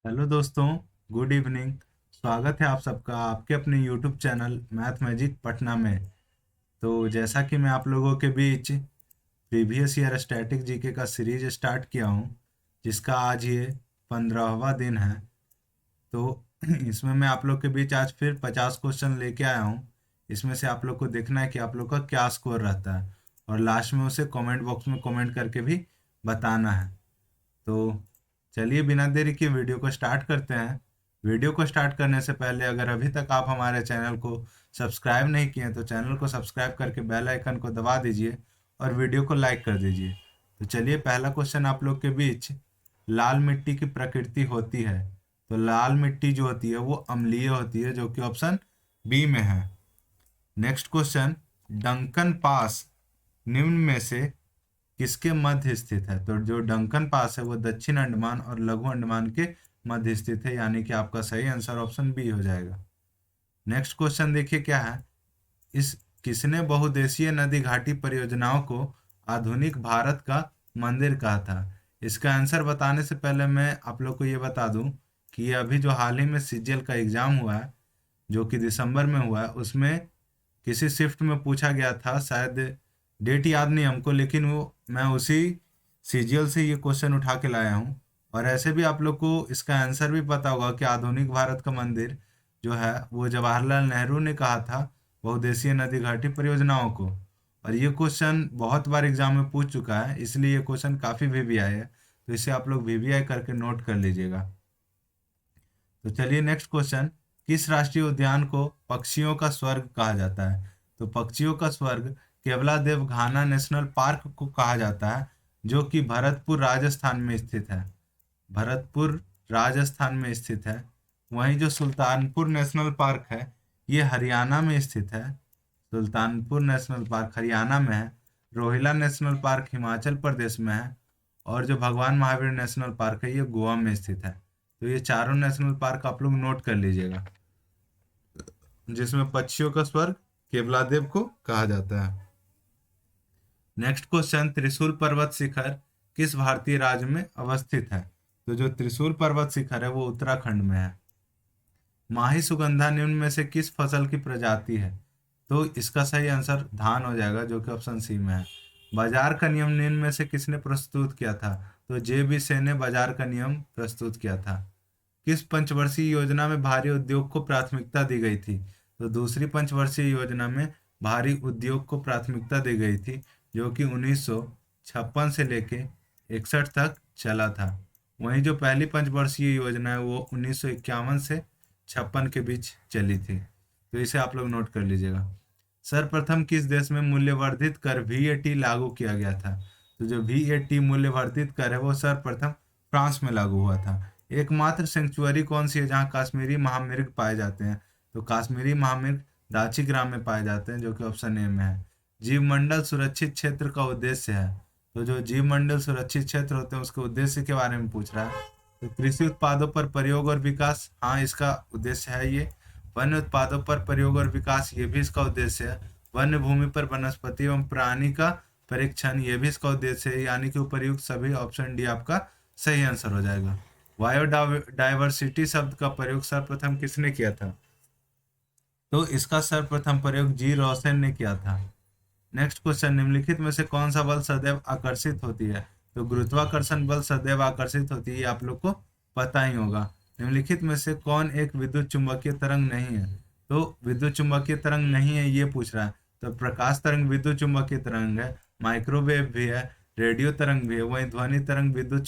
Hello दोस्तों, good evening. स्वागत है आप सबका आपके अपने YouTube channel math magic Patna में। तो जैसा कि मैं आप लोगों के बीच प्रीवियस ईयर स्टैटिक जीके का सीरीज स्टार्ट किया हूं, जिसका आज ये 15वां दिन है। तो इसमें मैं आप लोग के बीच आज फिर 50 क्वेश्चन लेके आया हूं। इसमें से आप लोग को देखना है कि आप लोग का क्या स्कोर रहता है, और लास्ट में उसे कमेंट बॉक्स में कमेंट करके भी बताना है। तो चलिए बिना देरी के वीडियो को स्टार्ट करते हैं। वीडियो को स्टार्ट करने से पहले अगर अभी तक आप हमारे चैनल को सब्सक्राइब नहीं किए हैं तो चैनल को सब्सक्राइब करके बेल आइकन को दबा दीजिए और वीडियो को लाइक कर दीजिए। तो चलिए, पहला क्वेश्चन आप लोग के बीच, लाल मिट्टी की प्रकृति होती है। तो लाल मिट्टी जो होती है वो अम्लीय होती है, जो कि ऑप्शन बी में है। नेक्स्ट क्वेश्चन, डंकन पास निम्न में से किसके मध्य स्थित है। तो जो डंकन पास है वो दक्षिण अंडमान और लघु अंडमान के मध्य स्थित है, यानी कि आपका सही आंसर ऑप्शन बी हो जाएगा। नेक्स्ट क्वेश्चन देखिए क्या है। इस किसने बहुउद्देशीय नदी घाटी परियोजनाओं को आधुनिक भारत का मंदिर कहा था। इसका आंसर बताने से पहले मैं आप लोग को ये बता दूं कि ये अभी जो हाल ही में सीजीएल का एग्जाम हुआ है, जो कि दिसंबर में हुआ है, उसमें किसी शिफ्ट में पूछा गया था। शायद डेट याद नहीं हमको, लेकिन वो मैं उसी सीजीएल से ये क्वेश्चन उठा के लाया हूँ। और ऐसे भी आप लोग को इसका आंसर भी पता होगा कि आधुनिक भारत का मंदिर जो है वो जवाहरलाल नेहरू ने कहा था बहुउद्देशीय नदी घाटी परियोजनाओं को। और ये क्वेश्चन बहुत बार एग्जाम में पूछ चुका है, इसलिए ये क्वेश्चन काफ़ी वीवीआई है। तो इसे आप लोग वीवीआई करके नोट कर लीजिएगा। तो चलिए नेक्स्ट क्वेश्चन, किस राष्ट्रीय उद्यान को पक्षियों का स्वर्ग कहा जाता है। तो पक्षियों का स्वर्ग केवलादेव घाना नेशनल पार्क को कहा जाता है, जो कि भरतपुर राजस्थान में स्थित है। भरतपुर राजस्थान में स्थित है। वहीं जो सुल्तानपुर नेशनल पार्क है ये हरियाणा में स्थित है। सुल्तानपुर नेशनल पार्क हरियाणा में है। रोहिला नेशनल पार्क हिमाचल प्रदेश में है। और जो भगवान महावीर नेशनल पार्क है ये गोवा में स्थित है। तो ये चारों नेशनल पार्क आप लोग नोट कर लीजिएगा, जिसमें पक्षियों का स्वर्ग केवलादेव को कहा जाता है। नेक्स्ट क्वेश्चन, त्रिशूल पर्वत शिखर किस भारतीय राज्य में अवस्थित है। तो जो त्रिशूल पर्वत शिखर है वो उत्तराखंड में है। माही सुगंधा निम्न में से किस फसल की प्रजाति है। तो इसका सही आंसर धान हो जाएगा, जो कि ऑप्शन सी में है। बाजार का नियम निम्न में से किसने प्रस्तुत किया था। तो जे बी सेन ने बाजार का नियम प्रस्तुत किया था। किस पंचवर्षीय योजना में भारी उद्योग को प्राथमिकता दी गई थी। तो दूसरी पंचवर्षीय योजना में भारी उद्योग को प्राथमिकता दी गई थी, जो कि 1956 से लेके 61 तक चला था। वहीं जो पहली पंचवर्षीय योजना है वो 1951 से 56 के बीच चली थी। तो इसे आप लोग नोट कर लीजिएगा। सर्वप्रथम किस देश में मूल्यवर्धित कर वीएटी लागू किया गया था। तो जो वीएटी मूल्यवर्धित कर है वो सर्वप्रथम फ्रांस में लागू हुआ था। एकमात्र सेंचुअरी कौन सी है जहाँ कश्मीरी महामृग पाए जाते हैं। तो कश्मीरी महामृग दाची ग्राम में पाए जाते हैं, जो कि ऑप्शन ए में है। जीवमंडल सुरक्षित क्षेत्र का उद्देश्य है। तो जो जीवमंडल सुरक्षित क्षेत्र होते हैं उसके उद्देश्य के बारे में पूछ रहा है। तो कृषि उत्पादों पर प्रयोग और विकास, हाँ इसका उद्देश्य है ये। वन्य उत्पादों पर प्रयोग और विकास, ये भी इसका उद्देश्य है। वन्य भूमि पर वनस्पति एवं प्राणी का परीक्षण, ये भी इसका उद्देश्य है। यानी कि उपर्युक्त सभी ऑप्शन डी आपका सही आंसर हो जाएगा। बायोडाइवर्सिटी शब्द का प्रयोग सर्वप्रथम किसने किया था। तो इसका सर्वप्रथम प्रयोग जी रोसेन ने किया था। नेक्स्ट क्वेश्चन, निम्नलिखित में से कौन सा बल सदैव आकर्षित होती है। तो गुरुत्वाकर्षण बल सदैव आकर्षित होती है, ये आप लोग को पता ही होगा। निम्नलिखित में से कौन एक विद्युत चुंबकीय तरंग नहीं है। तो विद्युत चुंबकीय तरंग नहीं है ये पूछ रहा है। तो प्रकाश तरंग विद्युत चुंबकीय तरंग है, माइक्रोवेव भी है, रेडियो तरंग भी है। वहीं ध्वनि तरंग विद्युत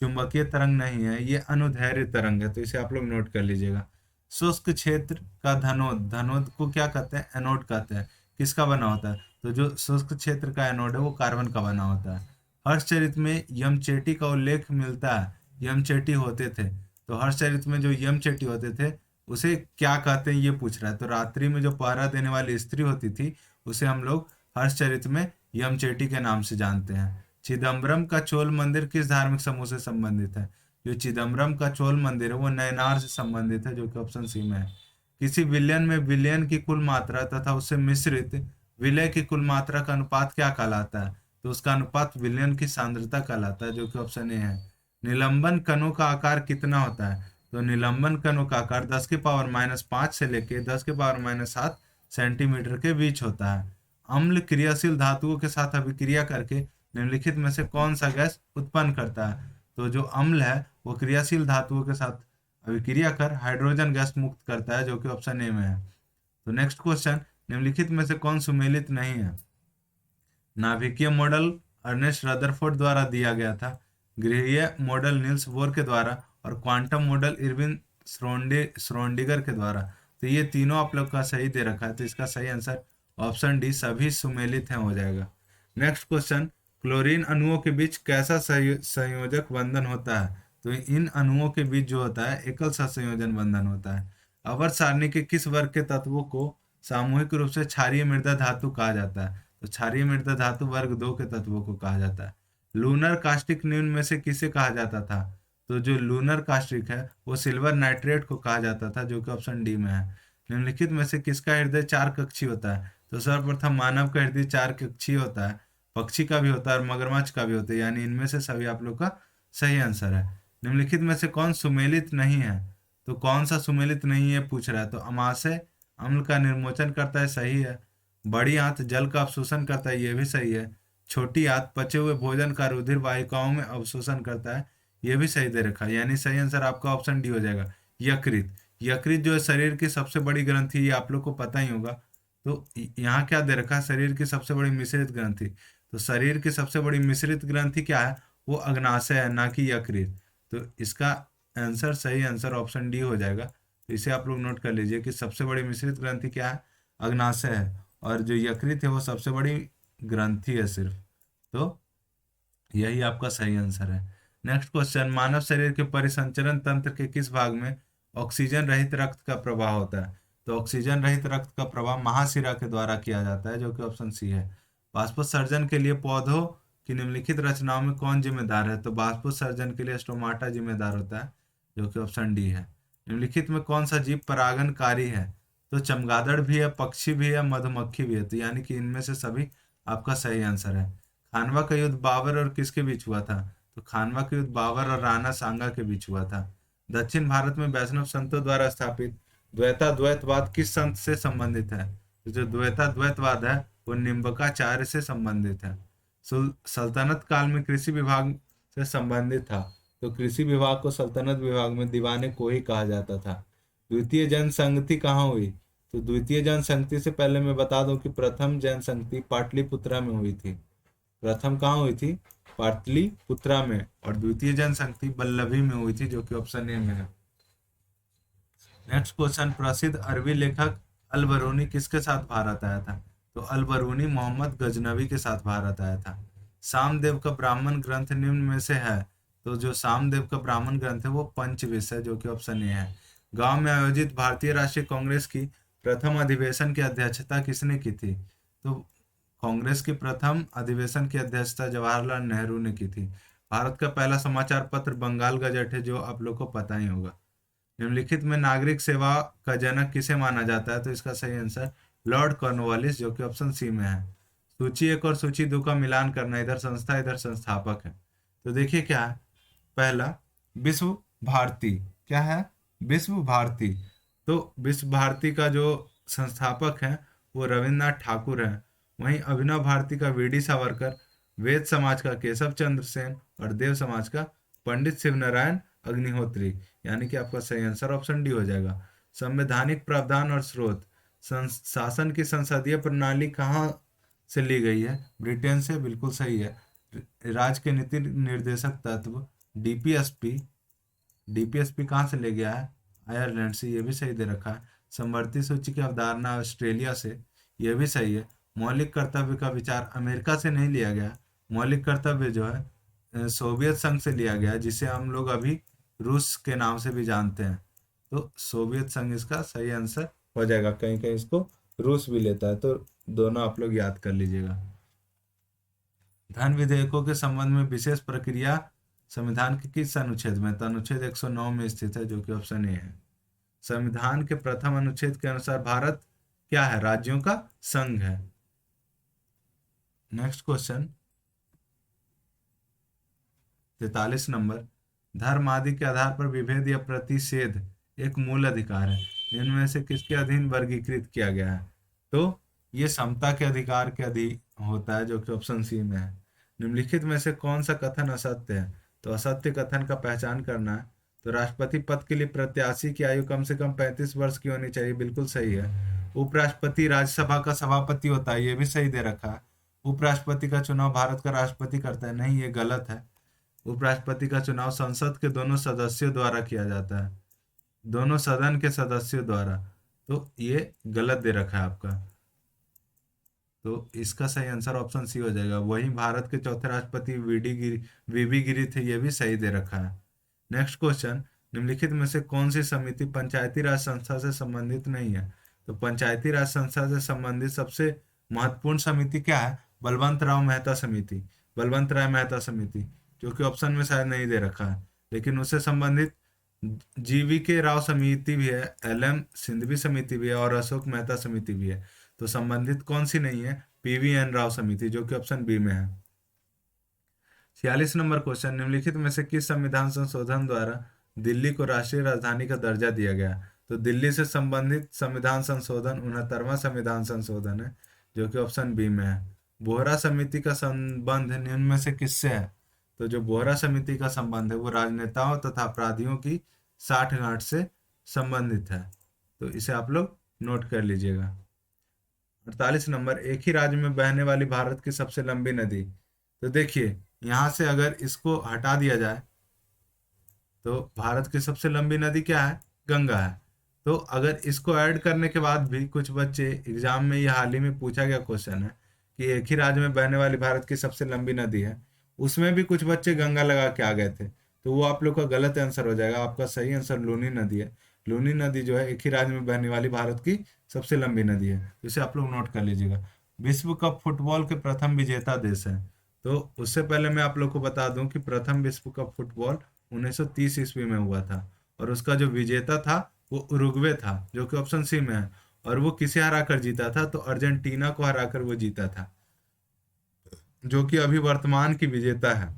चुंबकीय तरंग नहीं है, ये अनुदैर्ध्य तरंग है। तो इसे आप लोग नोट कर लीजिएगा। शुष्क क्षेत्र का धनोद, धनोद को क्या कहते हैं, एनोड कहते हैं। किसका बना होता है। तो जो शुष्क क्षेत्र का एनोड है वो कार्बन का बना होता है। हर्षचरित में यमचेटी का उल्लेख मिलता है। यमचेटी होते थे। तो हर्षचरित में जो यमचेटी होते थे उसे क्या कहते हैं ये पूछ रहा है। तो रात्रि में जो पहरा देने वाली स्त्री होती थी उसे हम लोग हर्षचरित में यमचेटी के नाम से जानते हैं। चिदम्बरम का चोल मंदिर किस धार्मिक समूह से संबंधित है। जो चिदम्बरम का चोल मंदिर है वो नयनार से संबंधित है, जो कि ऑप्शन सी में है। किसी विलयन में विलयन की कुल मात्रा तथा उससे मिश्रित विलय की कुल मात्रा का अनुपात क्या कहलाता है। तो उसका अनुपात विलयन की सांद्रता कहलाता है, जो कि ऑप्शन ए है। निलंबन कणों का आकार कितना होता है? तो निलंबन कणों का आकार 10⁻⁵ से लेके 10⁻⁷ सेंटीमीटर के बीच होता है। अम्ल क्रियाशील धातुओं के साथ अभिक्रिया करके निम्नलिखित में से कौन सा गैस उत्पन्न करता है? तो जो अम्ल है वो क्रियाशील धातुओं के साथ अभिक्रिया कर हाइड्रोजन गैस मुक्त करता है, जो कि ऑप्शन ए में है। तो नेक्स्ट क्वेश्चन, निम्नलिखित में से कौन सुमेलित नहीं है? नाभिकीय मॉडल अर्नेस्ट रदरफोर्ड द्वारा दिया गया था, गृहीय मॉडल नील्स बोर के द्वारा, और क्वांटम मॉडल इरविन श्रोडिंगर के द्वारा। तो ये तीनों आप लोग का सही दे रखा है, तो इसका सही आंसर ऑप्शन डी सभी सुमेलित हैं हो जाएगा। नेक्स्ट क्वेश्चन, क्लोरीन अणुओं के बीच कैसा संयोजक बंधन होता है? तो इन अणुओं के बीच जो होता है एकल सहसंयोजन बंधन होता है। अवर सारणी के किस वर्ग के तत्वों को सामूहिक रूप से क्षारीय मृदा धातु कहा जाता है? तो क्षारीय मृदा धातु वर्ग 2 के तत्वों को कहा जाता है। लूनर कास्टिक निम्न में से किसे कहा जाता था? तो जो लूनर कास्टिक है वो सिल्वर नाइट्रेट को कहा जाता था, जो कि ऑप्शन डी में है। निम्नलिखित में से किसका हृदय 4 कक्षीय होता है? तो सर्वप्रथम मानव का हृदय 4 कक्षीय होता है, पक्षी का भी होता है और मगरमच्छ का भी होता है, यानी इनमें से सभी आप लोग का सही आंसर है। निम्नलिखित में से कौन सुमेलित नहीं है? तो कौन सा सुमेलित नहीं है पूछ रहा है। तो अमाशय अम्ल का निर्मोचन करता है, सही है। बड़ी आंत जल का अवशोषण करता है, ये भी सही है। छोटी आंत पचे हुए भोजन का रुधिर वाहिकाओं में अवशोषण करता है, ये भी सही दे रखा है, यानी सही आंसर आपका ऑप्शन डी हो जाएगा। यकृत, यकृत जो है शरीर की सबसे बड़ी ग्रंथि, ये आप लोग को पता ही होगा। तो यहाँ क्या दे रखा है? शरीर की सबसे बड़ी मिश्रित ग्रंथि। तो शरीर की सबसे बड़ी मिश्रित ग्रंथि क्या है? वो अग्नाशय है, ना कि यकृत। तो इसका आंसर सही आंसर ऑप्शन डी हो जाएगा। तो इसे आप लोग नोट कर लीजिए कि सबसे बड़ी मिश्रित ग्रंथि क्या है? अग्नाशय है, और जो यकृत है वो सबसे बड़ी ग्रंथि है सिर्फ। तो यही आपका सही आंसर है। नेक्स्ट क्वेश्चन, मानव शरीर के परिसंचरण तंत्र के किस भाग में ऑक्सीजन रहित रक्त का प्रवाह होता है? तो ऑक्सीजन रहित रक्त का प्रवाह महाशिरा के द्वारा किया जाता है, जो कि ऑप्शन सी है। बाष्पोत्सर्जन के लिए पौधों की निम्नलिखित रचनाओं में कौन जिम्मेदार है? तो बाष्पोत्सर्जन के लिए स्टोमाटा जिम्मेदार होता है, जो कि ऑप्शन डी है। निम्नलिखित में कौन सा जीव परागणकारी है? तो चमगादड़ भी है, पक्षी भी है, मधुमक्खी भी है, तो यानी कि इनमें से सभी आपका सही आंसर है। खानवा का युद्ध बाबर और किसके बीच हुआ था? तो खानवा का युद्ध बाबर और राणा सांगा के बीच हुआ था। दक्षिण भारत में वैष्णव संतों द्वारा स्थापित द्वैताद्वैतवाद किस संत से संबंधित है? तो जो द्वैताद्वैतवाद है वो निम्बकाचार्य से संबंधित है। सल्तनत काल में कृषि विभाग से संबंधित था, तो कृषि विभाग को सल्तनत विभाग में दीवाने को ही कहा जाता था। द्वितीय जनसंगति कहाँ हुई? तो द्वितीय जनसंगति से पहले मैं बता दूं कि प्रथम जनसंगति पाटलिपुत्रा में हुई थी। प्रथम कहाँ हुई थी? पाटलिपुत्रा में, और द्वितीय जनसंगति बल्लभी में हुई थी, जो कि ऑप्शन ए में है। नेक्स्ट क्वेश्चन, प्रसिद्ध अरबी लेखक अल बरूनी किसके साथ भारत आया था? तो अल बरूनी मोहम्मद गजनवी के साथ भारत आया था। सामदेव का ब्राह्मण ग्रंथ निम्न में से है? तो जो सामदेव का ब्राह्मण ग्रंथ है वो पंचविश है, जो कि ऑप्शन ए है। गांव में आयोजित भारतीय राष्ट्रीय कांग्रेस की प्रथम अधिवेशन की अध्यक्षता किसने की थी? तो कांग्रेस की प्रथम अधिवेशन की अध्यक्षता जवाहरलाल नेहरू ने की थी। भारत का पहला समाचार पत्र बंगाल गजट है, जो आप लोग को पता ही होगा। निम्नलिखित में नागरिक सेवा का जनक किसे माना जाता है? तो इसका सही आंसर लॉर्ड कॉर्नवालिस, जो कि ऑप्शन सी में है। सूची 1 और सूची 2 का मिलान करना, इधर संस्था इधर संस्थापक है। तो देखिए क्या है, पहला विश्व भारती, क्या है? विश्व भारती। तो विश्व भारती का जो संस्थापक है वो रविन्द्रनाथ ठाकुर है। वहीं अभिनव भारती का वी डी सावरकर, वेद समाज का केशव चंद्र सेन, और देव समाज का पंडित शिवनारायण अग्निहोत्री, यानी कि आपका सही आंसर ऑप्शन डी हो जाएगा। संवैधानिक प्रावधान और स्रोत, शासन की संसदीय प्रणाली कहाँ से ली गई है? ब्रिटेन से, बिल्कुल सही है। राज्य के नीति निर्देशक तत्व डीपीएसपी, डीपीएसपी कहाँ से ले गया है? आयरलैंड से, ये भी सही दे रखा है। समवर्ती सूची की अवधारणा ऑस्ट्रेलिया से, ये भी सही है। मौलिक कर्तव्य का विचार अमेरिका से नहीं लिया गया। मौलिक कर्तव्य जो है सोवियत संघ से लिया गया है, जिसे हम लोग अभी रूस के नाम से भी जानते हैं। तो सोवियत संघ इसका सही आंसर हो जाएगा, कहीं कहीं इसको रूस भी लेता है, तो दोनों आप लोग याद कर लीजिएगा। धन विधेयकों के संबंध में विशेष प्रक्रिया संविधान के किस अनुच्छेद में? तो अनुच्छेद 109 में स्थित है, जो कि ऑप्शन ए है। संविधान के प्रथम अनुच्छेद के अनुसार भारत क्या है? राज्यों का संघ है। नेक्स्ट क्वेश्चन 43 नंबर, धर्म आदि के आधार पर विभेद या प्रतिषेध एक मूल अधिकार है, इनमें से किसके अधीन वर्गीकृत किया गया है? तो ये समता के अधिकार के अधीन होता है, जो कि ऑप्शन सी में है। निम्नलिखित में से कौन सा कथन असत्य है? तो असत्य कथन का पहचान करना है। तो राष्ट्रपति पद के लिए प्रत्याशी की आयु कम से कम 35 वर्ष की होनी चाहिए, बिल्कुल सही है। उपराष्ट्रपति राज्यसभा का सभापति होता है, ये भी सही दे रखा है। उपराष्ट्रपति का चुनाव भारत का राष्ट्रपति करता है, नहीं, ये गलत है। उपराष्ट्रपति का चुनाव संसद के दोनों सदस्यों द्वारा किया जाता है, दोनों सदन के सदस्यों द्वारा, तो ये गलत दे रखा है आपका। तो इसका सही आंसर ऑप्शन सी हो जाएगा। वहीं भारत के चौथे राष्ट्रपति वीबी गिरी थे, ये भी सही दे रखा है। नेक्स्ट क्वेश्चन, निम्नलिखित में से कौन सी समिति पंचायती राज संस्था से संबंधित नहीं है? तो पंचायती राज संस्था से संबंधित सबसे महत्वपूर्ण समिति क्या है? बलवंत राव मेहता समिति, बलवंत राय मेहता समिति, जो कि ऑप्शन में शायद नहीं दे रखा है, लेकिन उससे संबंधित जीवी के राव समिति भी है, एल.एम. सिंघवी समिति भी है और अशोक मेहता समिति भी है। तो संबंधित कौन सी नहीं है? पीवीएन राव समिति, जो कि ऑप्शन बी में है। 46 नंबर क्वेश्चन, निम्नलिखित में से किस संविधान संशोधन द्वारा दिल्ली को राष्ट्रीय राजधानी का दर्जा दिया गया? तो दिल्ली से संबंधित संविधान संशोधन 69वां संविधान संशोधन है, जो कि ऑप्शन बी में है। बोहरा समिति का संबंध निम्न में से किससे है? तो जो बोहरा समिति का संबंध है वो राजनेताओं तथा अपराधियों की साठगांठ से संबंधित है, तो इसे आप लोग नोट कर लीजिएगा। 48 नंबर, एक ही राज्य में बहने वाली भारत की सबसे लंबी नदी। तो देखिए, यहाँ से अगर इसको हटा दिया जाए तो भारत की सबसे लंबी नदी क्या है? गंगा है। तो अगर इसको ऐड करने के बाद भी कुछ बच्चे एग्जाम में, ये हाल ही में पूछा गया क्वेश्चन है कि एक ही राज्य में बहने वाली भारत की सबसे लंबी नदी है, उसमें भी कुछ बच्चे गंगा लगा के आ गए थे, तो वो आप लोग का गलत आंसर हो जाएगा। आपका सही आंसर लूनी नदी है। लूनी नदी जो है एक ही राज्य में बहने वाली भारत की सबसे लंबी नदी है, इसे आप लोग नोट कर लीजिएगा। विश्व कप फुटबॉल के प्रथम विजेता देश है। तो उससे पहले मैं आप लोग को बता दूं कि प्रथम विश्व कप फुटबॉल 1930 ईस्वी में हुआ था, और उसका जो विजेता था वो उरुग्वे था, जो कि ऑप्शन सी में है। और वो किसे हराकर जीता था? तो अर्जेंटीना को हराकर वो जीता था, जो कि अभी वर्तमान की विजेता है।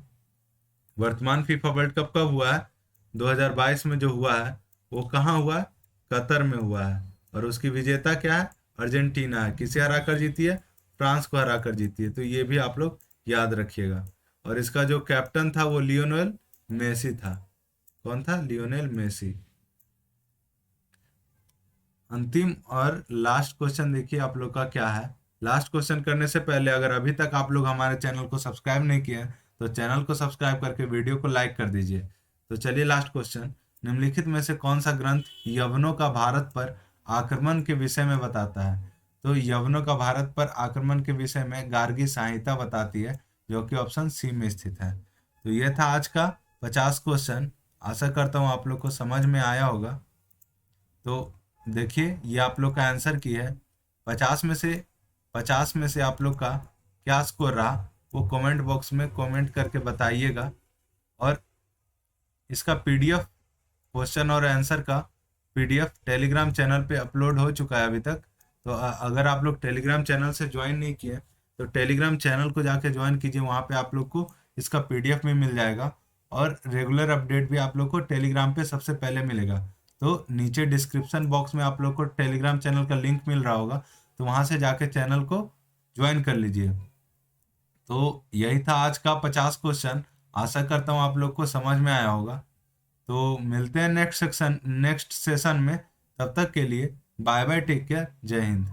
वर्तमान फीफा वर्ल्ड कप कब हुआ है? 2022 में जो हुआ है वो कहाँ हुआ है? कतर में हुआ है। और उसकी विजेता क्या है? अर्जेंटीना है। किसे हराकर जीती है? फ्रांस को हराकर जीती है। तो ये भी आप लोग याद रखिएगा। और इसका जो कैप्टन था वो लियोनेल मेसी था। कौन था? Lionel Messi. अंतिम और लास्ट क्वेश्चन देखिए आप लोग का क्या है। लास्ट क्वेश्चन करने से पहले अगर अभी तक आप लोग हमारे चैनल को सब्सक्राइब नहीं किए हैं तो चैनल को सब्सक्राइब करके वीडियो को लाइक कर दीजिए। तो चलिए लास्ट क्वेश्चन, निम्नलिखित में से कौन सा ग्रंथ यवनों का भारत पर आक्रमण के विषय में बताता है? तो यवनों का भारत पर आक्रमण के विषय में गार्गी संहिता बताती है, जो कि ऑप्शन सी में स्थित है। तो ये था आज का 50 क्वेश्चन। आशा करता हूँ आप लोग को समझ में आया होगा। तो देखिए, ये आप लोग का आंसर की है। 50 में से आप लोग का क्या स्कोर रहा वो कमेंट बॉक्स में कमेंट करके बताइएगा। और इसका पीडीएफ, क्वेश्चन और आंसर का पीडीएफ टेलीग्राम चैनल पे अपलोड हो चुका है अभी तक। तो अगर आप लोग टेलीग्राम चैनल से ज्वाइन नहीं किए तो टेलीग्राम चैनल को जाके ज्वाइन कीजिए, वहाँ पे आप लोग को इसका पीडीएफ भी मिल जाएगा और रेगुलर अपडेट भी आप लोग को टेलीग्राम पे सबसे पहले मिलेगा। तो नीचे डिस्क्रिप्शन बॉक्स में आप लोग को टेलीग्राम चैनल का लिंक मिल रहा होगा, तो वहाँ से जाके चैनल को ज्वाइन कर लीजिए। तो यही था आज का 50 क्वेश्चन। आशा करता हूँ आप लोग को समझ में आया होगा। तो मिलते हैं नेक्स्ट सेशन में। तब तक के लिए बाय बाय, टेक केयर, जय हिंद।